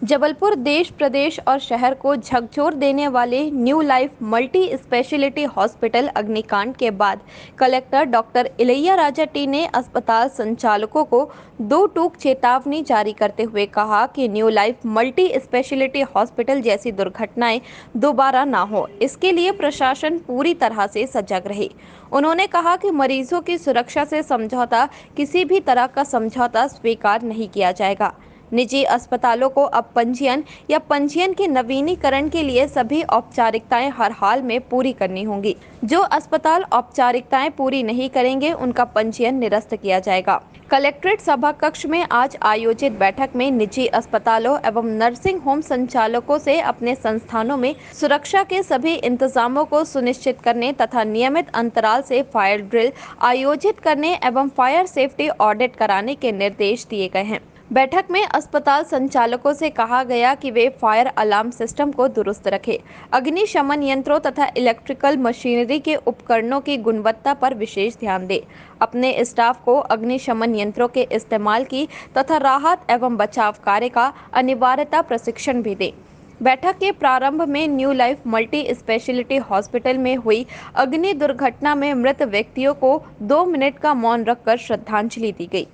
जबलपुर देश प्रदेश और शहर को झकझोर देने वाले new life multi speciality hospital अग्निकांड के बाद collector doctor Ilaiya Raja T ने अस्पताल संचालकों को दो टूक चेतावनी जारी करते हुए कहा कि new life multi speciality hospital जैसी दुर्घटनाएं दोबारा ना हो, इसके लिए प्रशासन पूरी तरह से सजग रहे। उन्होंने कहा कि मरीजों की सुरक्षा से समझौता, किसी भी तरह का समझौता स्वीकार नहीं किया जाएगा। निजी अस्पतालों को अब पंजीयन के नवीनीकरण के लिए सभी औपचारिकताएं हर हाल में पूरी करनी होंगी। जो अस्पताल औपचारिकताएं पूरी नहीं करेंगे, उनका पंजीयन निरस्त किया जाएगा। कलेक्ट्रेट सभा कक्ष में आज आयोजित बैठक में निजी अस्पतालों एवं नर्सिंग होम संचालकों से अपने संस्थानों में सुरक्षा के सभी इंतजामों को सुनिश्चित करने तथा नियमित अंतराल से फायर ड्रिल आयोजित करने एवं फायर सेफ्टी ऑडिट कराने के निर्देश दिए गए हैं। बैठक में अस्पताल संचालकों से कहा गया कि वे फायर अलार्म सिस्टम को दुरुस्त रखें, अग्निशमन यंत्रों तथा इलेक्ट्रिकल मशीनरी के उपकरणों की गुणवत्ता पर विशेष ध्यान दें, अपने स्टाफ को अग्निशमन यंत्रों के इस्तेमाल की तथा राहत एवं बचाव कार्य का अनिवार्यता प्रशिक्षण भी दें। बैठक के प्रारंभ में new life multi speciality hospital में हुई अग्नि दुर्घटना में मृत व्यक्तियों को 2 मिनट का मौन रखकर श्रद्धांजलि दी गई।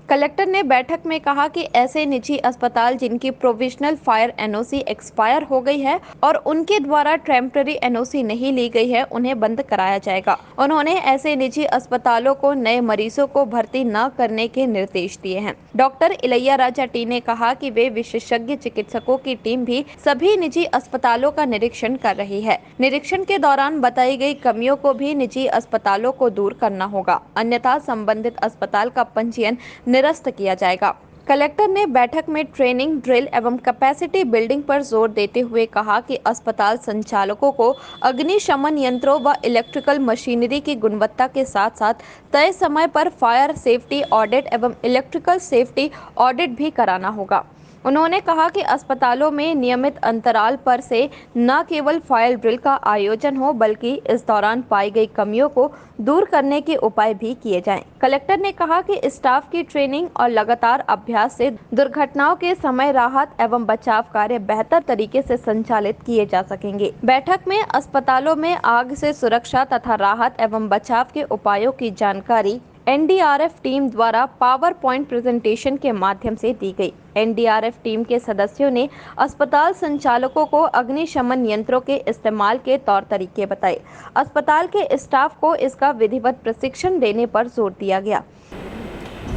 कलेक्टर ने बैठक में कहा कि ऐसे निजी अस्पताल जिनकी प्रोविजनल फायर एनओसी एक्सपायर हो गई है और उनके द्वारा टेम्पररी एनओसी नहीं ली गई है, उन्हें बंद कराया जाएगा। उन्होंने ऐसे निजी अस्पतालों को नए मरीजों को भर्ती न करने के निर्देश दिए हैं। डॉक्टर इलैया राजा टी ने कहा कि वे विशेषज्ञ चिकित्सकों की टीम भी सभी निजी अस्पतालों का निरीक्षण कर रही है। निरीक्षण के दौरान बताई गई कमियों को भी निजी अस्पतालों को दूर करना होगा, अन्यथा संबंधित अस्पताल का पंजीयन निरस्त किया जाएगा। कलेक्टर ने बैठक में ट्रेनिंग, ड्रिल एवं कैपेसिटी बिल्डिंग पर जोर देते हुए कहा कि अस्पताल संचालकों को अग्निशमन यंत्रों व इलेक्ट्रिकल मशीनरी की गुणवत्ता के साथ साथ तय समय पर फायर सेफ्टी ऑडिट एवं इलेक्ट्रिकल सेफ्टी ऑडिट भी कराना होगा। उन्होंने कहा कि अस्पतालों में नियमित अंतराल पर से न केवल फायर ड्रिल का आयोजन हो, बल्कि इस दौरान पाई गई कमियों को दूर करने के उपाय भी किए जाएं। कलेक्टर ने कहा कि स्टाफ की ट्रेनिंग और लगातार अभ्यास से दुर्घटनाओं के समय राहत एवं बचाव कार्य बेहतर तरीके से संचालित किए जा सकेंगे। बैठक में अस्पतालों में आग से सुरक्षा तथा राहत एवं बचाव के उपायों की जानकारी एनडीआरएफ टीम द्वारा पावर पॉइंट प्रेजेंटेशन के माध्यम से दी गई। एनडीआरएफ टीम के सदस्यों ने अस्पताल संचालकों को अग्निशमन यंत्रों के इस्तेमाल के तौर तरीके बताए। अस्पताल के स्टाफ को इसका विधिवत प्रशिक्षण देने पर जोर दिया गया।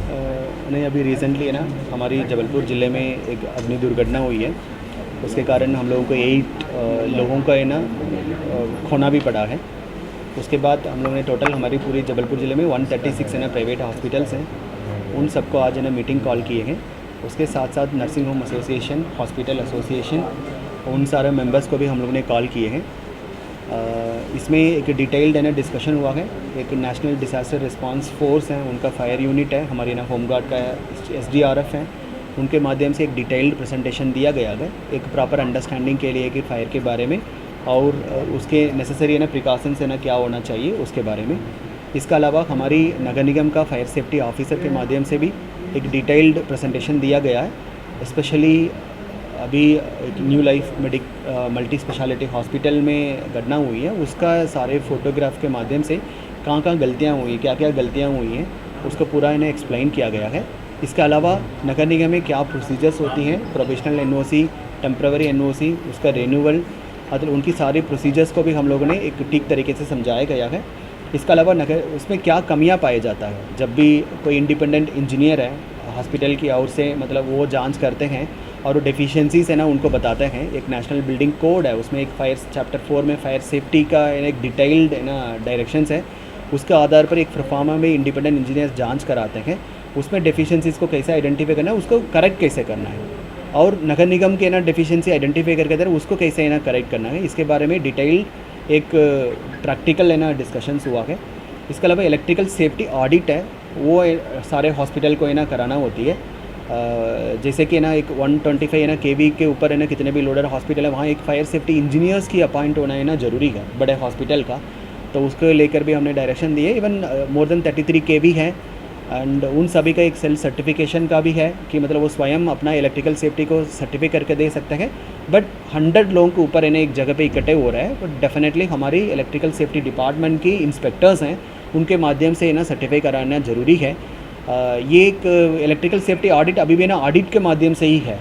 नहीं, अभी रिसेंटली है ना, हमारी जबलपुर ज़िले में एक अग्नि दुर्घटना हुई है। उसके कारण हम लोगों को 8 लोगों का है ना खोना भी पड़ा है। उसके बाद हम लोगों ने टोटल हमारी पूरी जबलपुर ज़िले में 136 है ना प्राइवेट हॉस्पिटल्स हैं, उन सबको आज है ना मीटिंग कॉल किए हैं। उसके साथ साथ nursing home association, hospital association, उन सारे मेंबर्स को भी हम लोगों ने कॉल किए हैं। इसमें एक डिटेल्ड है ना डिस्कशन हुआ है। एक नेशनल डिसास्टर रिस्पांस फोर्स है, उनका फायर यूनिट है, हमारे ना होमगार्ड का एसडीआरएफ है, उनके माध्यम से एक डिटेल्ड प्रेजेंटेशन दिया गया है एक प्रॉपर अंडरस्टैंडिंग के लिए कि फायर के बारे में और उसके नेसेसरी है ना प्रिकॉशंस है ना क्या होना चाहिए उसके बारे में। इसके अलावा हमारी नगर निगम का फायर सेफ्टी ऑफिसर के माध्यम से भी एक डिटेल्ड प्रेजेंटेशन दिया गया है। स्पेशली अभी एक new life multi speciality hospital में घटना हुई है, उसका सारे फोटोग्राफ के माध्यम से कहाँ कहाँ गलतियाँ हुई, क्या क्या गलतियाँ हुई हैं, उसको पूरा इन्हें एक्सप्लेन किया गया है। इसके अलावा नगर निगम में क्या प्रोसीजर्स होती हैं, प्रोविजनल एनओसी, टेम्पररी एनओसी, उसका रिन्यूअल, मतलब उनकी सारी प्रोसीजर्स को भी हम लोगों ने एक ठीक तरीके से समझाया गया है। इसके अलावा नगर उसमें क्या कमियां पाया जाता है, जब भी कोई इंडिपेंडेंट इंजीनियर है हॉस्पिटल की ओर से, मतलब वो जांच करते हैं और वो डेफिशिएंसीज है ना उनको बताते हैं। एक नेशनल बिल्डिंग कोड है, उसमें एक फायर चैप्टर 4 में फायर सेफ्टी का एक डिटेल्ड है ना डायरेक्शंस है, उसके आधार पर एक परफॉर्मा में इंडिपेंडेंट इंजीनियर जाँच कराते हैं। उसमें डेफिशिएंसीज को कैसे आइडेंटिफाई करना है, उसको करेक्ट कैसे करना है, और नगर निगम के ना डेफिशिएंसी आइडेंटिफाई करके दर उसको कैसे ना करेक्ट करना है, इसके बारे में डिटेल्ड एक प्रैक्टिकल है ना डिस्कशंस हुआ है। इसके अलावा इलेक्ट्रिकल सेफ्टी ऑडिट है, वो सारे हॉस्पिटल को है ना कराना होती है। जैसे कि ना एक 125 है ना केवी के ऊपर है ना कितने भी लोडर हॉस्पिटल है, वहाँ एक फायर सेफ्टी इंजीनियर्स की अपॉइंट होना है ना ज़रूरी है बड़े हॉस्पिटल का, तो उसको लेकर भी हमने डायरेक्शन दिए। इवन मोर देन 33 केवी है एंड उन सभी का एक सेल्फ सर्टिफिकेशन का भी है कि मतलब वो स्वयं अपना इलेक्ट्रिकल सेफ्टी को सर्टिफाई करके दे सकते हैं। बट 100 लोगों के ऊपर इन्हें एक जगह पे इकट्ठे हो रहा है, बट डेफिनेटली हमारी इलेक्ट्रिकल सेफ्टी डिपार्टमेंट की इंस्पेक्टर्स हैं, उनके माध्यम से ना सर्टिफाई कराना ज़रूरी है। ये एक इलेक्ट्रिकल सेफ्टी ऑडिट अभी भी ना ऑडिट के माध्यम से ही है,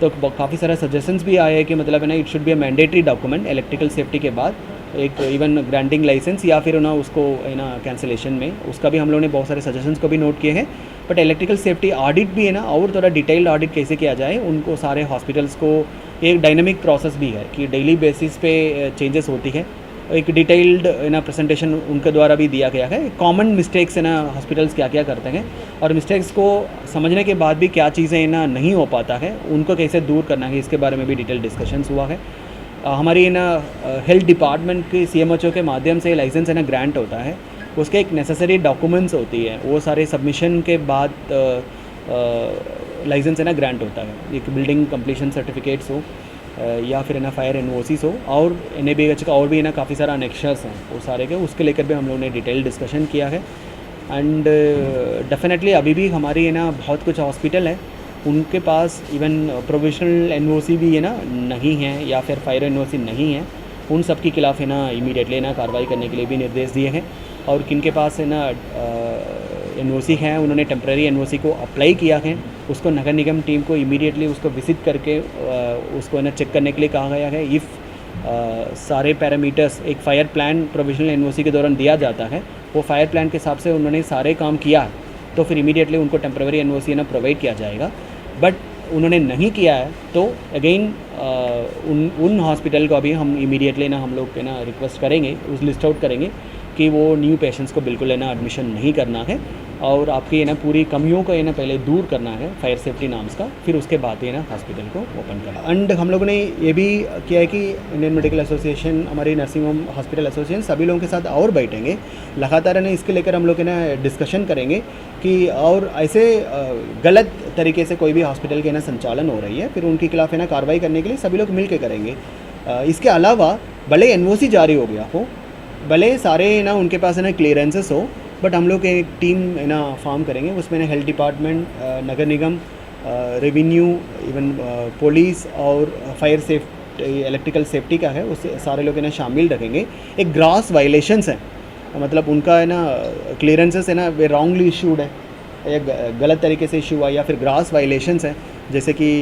तो काफ़ी सारा सजेशंस भी आए हैं कि मतलब है ना it should be a mandatory document electrical safety के बाद एक इवन ग्रांटिंग लाइसेंस या फिर ना उसको है ना कैंसिलेशन में, उसका भी हम लोगों ने बहुत सारे सजेशंस को भी नोट किए हैं। बट इलेक्ट्रिकल सेफ्टी ऑडिट भी है ना और थोड़ा डिटेल्ड ऑडिट कैसे किया जाए, उनको सारे हॉस्पिटल्स को एक डायनामिक प्रोसेस भी है कि डेली बेसिस पे चेंजेस होती है, एक डिटेल्ड ना प्रेजेंटेशन उनके द्वारा भी दिया गया है। कॉमन मिस्टेक्स है ना हॉस्पिटल्स क्या क्या करते हैं और मिस्टेक्स को समझने के बाद भी क्या चीज़ें ना नहीं हो पाता है, उनको कैसे दूर करना है, इसके बारे में भी डिटेल डिस्कशंस हुआ है। हमारी ना हेल्थ डिपार्टमेंट के CMHO के माध्यम से लाइसेंस है ना ग्रांट होता है, उसके एक नेसेसरी डॉक्यूमेंट्स होती है, वो सारे सबमिशन के बाद लाइसेंस है ना ग्रांट होता है। एक बिल्डिंग कंप्लीशन सर्टिफिकेट्स हो या फिर ना फायर NOCs हो और NABH का और भी ना काफ़ी सारा अनेक्शर्स हैं वो सारे के, उसके लेकर भी हम लोगों ने डिटेल डिस्कशन किया है। एंड डेफिनेटली अभी भी हमारी है ना बहुत कुछ हॉस्पिटल है उनके पास इवन प्रोविजनल NOC भी है ना नहीं है या फिर फायर NOC नहीं है, उन सब के खिलाफ है ना इमीडिएटली ना कार्रवाई करने के लिए भी निर्देश दिए हैं। और किनके पास है ना NOC है उन्होंने टेम्प्रेरी NOC को अप्लाई किया है, उसको नगर निगम टीम को इमीडिएटली उसको विजिट करके उसको है ना चेक करने के लिए कहा गया है। इफ़ सारे पैरामीटर्स एक फायर प्लान प्रोविजनल NOC के दौरान दिया जाता है, वो फायर प्लान के हिसाब से उन्होंने सारे काम किया तो फिर इमीडिएटली उनको टेम्प्रेरी NOC ना प्रोवाइड किया जाएगा। बट उन्होंने नहीं किया है तो अगेन उन हॉस्पिटल को अभी हम इमीडिएटली ना हम लोग ना रिक्वेस्ट करेंगे, उस लिस्ट आउट करेंगे कि वो न्यू पेशेंट्स को बिल्कुल है ना एडमिशन नहीं करना है और आपकी है ना पूरी कमियों को है ना पहले दूर करना है फायर सेफ्टी नाम्स का, फिर उसके बाद है ना हॉस्पिटल को ओपन करना। एंड हम लोगों ने ये भी किया है कि इंडियन मेडिकल एसोसिएशन, हमारी नर्सिंग होम हॉस्पिटल एसोसिएशन सभी लोगों के साथ और बैठेंगे, लगातार है ना इसके लेकर हम लोग है ना डिस्कशन करेंगे कि और ऐसे गलत तरीके से कोई भी हॉस्पिटल के ना संचालन हो रही है फिर उनके खिलाफ है ना कार्रवाई करने के लिए सभी लोग मिल के करेंगे। इसके अलावा भले NOC जारी हो गया हो, भले सारे ना उनके पास है ना क्लियरेंसेस हो, बट हम लोग एक टीम है ना फॉर्म करेंगे, उसमें ना हेल्थ डिपार्टमेंट, नगर निगम, रेवेन्यू, इवन पुलिस और फायर सेफ्टी इलेक्ट्रिकल सेफ्टी का है, उससे सारे लोग है ना शामिल रखेंगे। एक ग्रॉस वायलेशंस है, मतलब उनका है ना क्लियरेंसेस है ना वे रॉन्गली इशूड है या गलत तरीके से इशू हुआ या फिर ग्रॉस वायलेशंस है, जैसे कि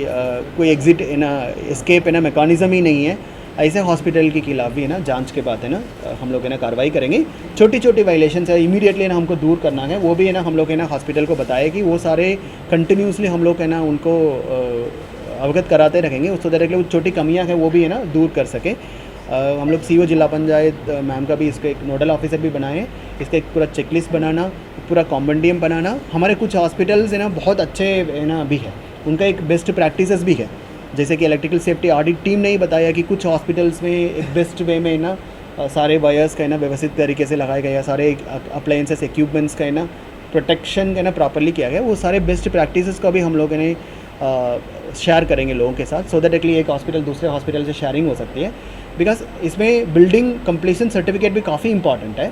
कोई एग्जिट है ना एस्केप है ना मेकानिज़म ही नहीं है, ऐसे हॉस्पिटल के खिलाफ भी है ना जांच के बाद है ना हम लोग है ना कार्रवाई करेंगे। छोटी छोटी वायलेशन है इमीडिएटली ना हमको दूर करना है, वो भी है ना हम लोग है ना हॉस्पिटल को बताए कि वो सारे कंटिन्यूसली हम लोग है ना उनको अवगत कराते रहेंगे, उसको डायरेक्टली छोटी कमियां हैं वो भी है ना दूर कर सके। हम लोग CO जिला पंचायत मैम का भी इसको एक नोडल ऑफिसर भी बनाए हैं, इसका एक पूरा चेकलिस्ट बनाना, पूरा कॉम्पेंडियम बनाना। हमारे कुछ हॉस्पिटल्स है ना बहुत अच्छे है ना भी है, उनका एक बेस्ट प्रैक्टिसेस भी है, जैसे कि इलेक्ट्रिकल सेफ्टी ऑडिट टीम ने ही बताया कि कुछ हॉस्पिटल्स में एक बेस्ट वे में ना सारे वायर्स का है ना व्यवस्थित तरीके से लगाया गया, सारे अप्लायंसेस इक्विपमेंट्स का है ना प्रोटेक्शन है ना प्रॉपरली किया गया। वो सारे बेस्ट प्रैक्टिसेस को भी हम लोग ने शेयर करेंगे लोगों के साथ, सो दैट एक्चुअली एक हॉस्पिटल दूसरे हॉस्पिटल से शेयरिंग हो सकती है। बिकॉज इसमें बिल्डिंग कंप्लीशन सर्टिफिकेट भी काफ़ी इंपॉर्टेंट है।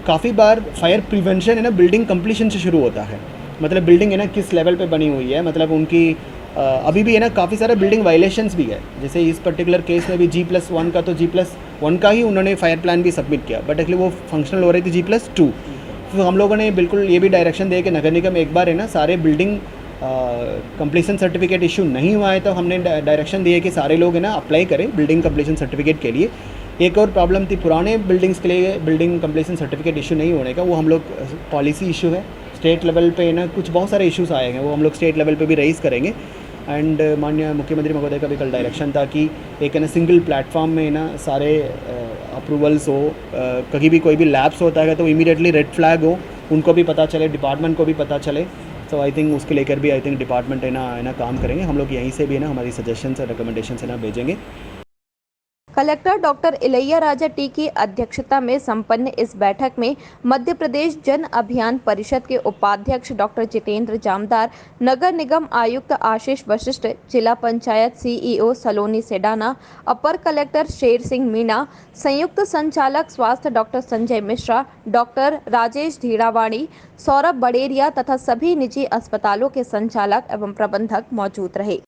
काफ़ी बार फायर प्रिवेंशन है ना बिल्डिंग कंप्लीशन से शुरू होता है, मतलब बिल्डिंग है ना किस लेवल पे बनी हुई है, मतलब उनकी अभी भी है ना काफ़ी सारे बिल्डिंग वायलेशंस भी है। जैसे इस पर्टिकुलर केस में भी G+1 का तो G+1 का ही उन्होंने फायर प्लान भी सबमिट किया, बट एक्चुअली वो फंक्शनल हो रही थी G+2। तो हम लोगों ने बिल्कुल ये भी डायरेक्शन दिया कि नगर निगम एक बार है ना सारे बिल्डिंग कंप्लीशन सर्टिफिकेट इशू नहीं हुआ है तो हमने डायरेक्शन दिया कि सारे लोग है ना अप्लाई करें बिल्डिंग कंप्लीशन सर्टिफिकेट के लिए। एक और प्रॉब्लम थी पुराने बिल्डिंग्स के लिए बिल्डिंग कंप्लीशन सर्टिफिकेट इशू नहीं होने का, वो हम लोग पॉलिसी इशू है स्टेट लेवल पे ना, कुछ बहुत सारे इश्यूज आए हैं, वो हम लोग स्टेट लेवल पे भी रेज करेंगे। एंड माननीय मुख्यमंत्री महोदय का भी कल डायरेक्शन था कि एक है ना सिंगल प्लेटफॉर्म में ना सारे अप्रूवल्स हो, कहीं भी कोई भी लैब्स होता है तो इमीडिएटली रेड फ्लैग हो, उनको भी पता चले, डिपार्टमेंट को भी पता चले। सो आई थिंक उसके लेकर भी आई थिंक डिपार्टमेंट है ना काम करेंगे। हम लोग यहीं से भी है ना हमारी सजेशंस और रिकमेंडेशन है ना भेजेंगे। Collector doctor Ilaiya Raja T की अध्यक्षता में संपन्न इस बैठक में मध्य प्रदेश जन अभियान परिषद के उपाध्यक्ष डॉक्टर जितेंद्र जामदार, नगर निगम आयुक्त आशीष वशिष्ठ, जिला पंचायत सीईओ सलोनी सेडाना, अपर कलेक्टर शेर सिंह मीणा, संयुक्त संचालक स्वास्थ्य डॉक्टर संजय मिश्रा, डॉक्टर राजेश धीरावाणी, सौरभ बड़ेरिया तथा सभी निजी अस्पतालों के संचालक एवं प्रबंधक मौजूद रहे।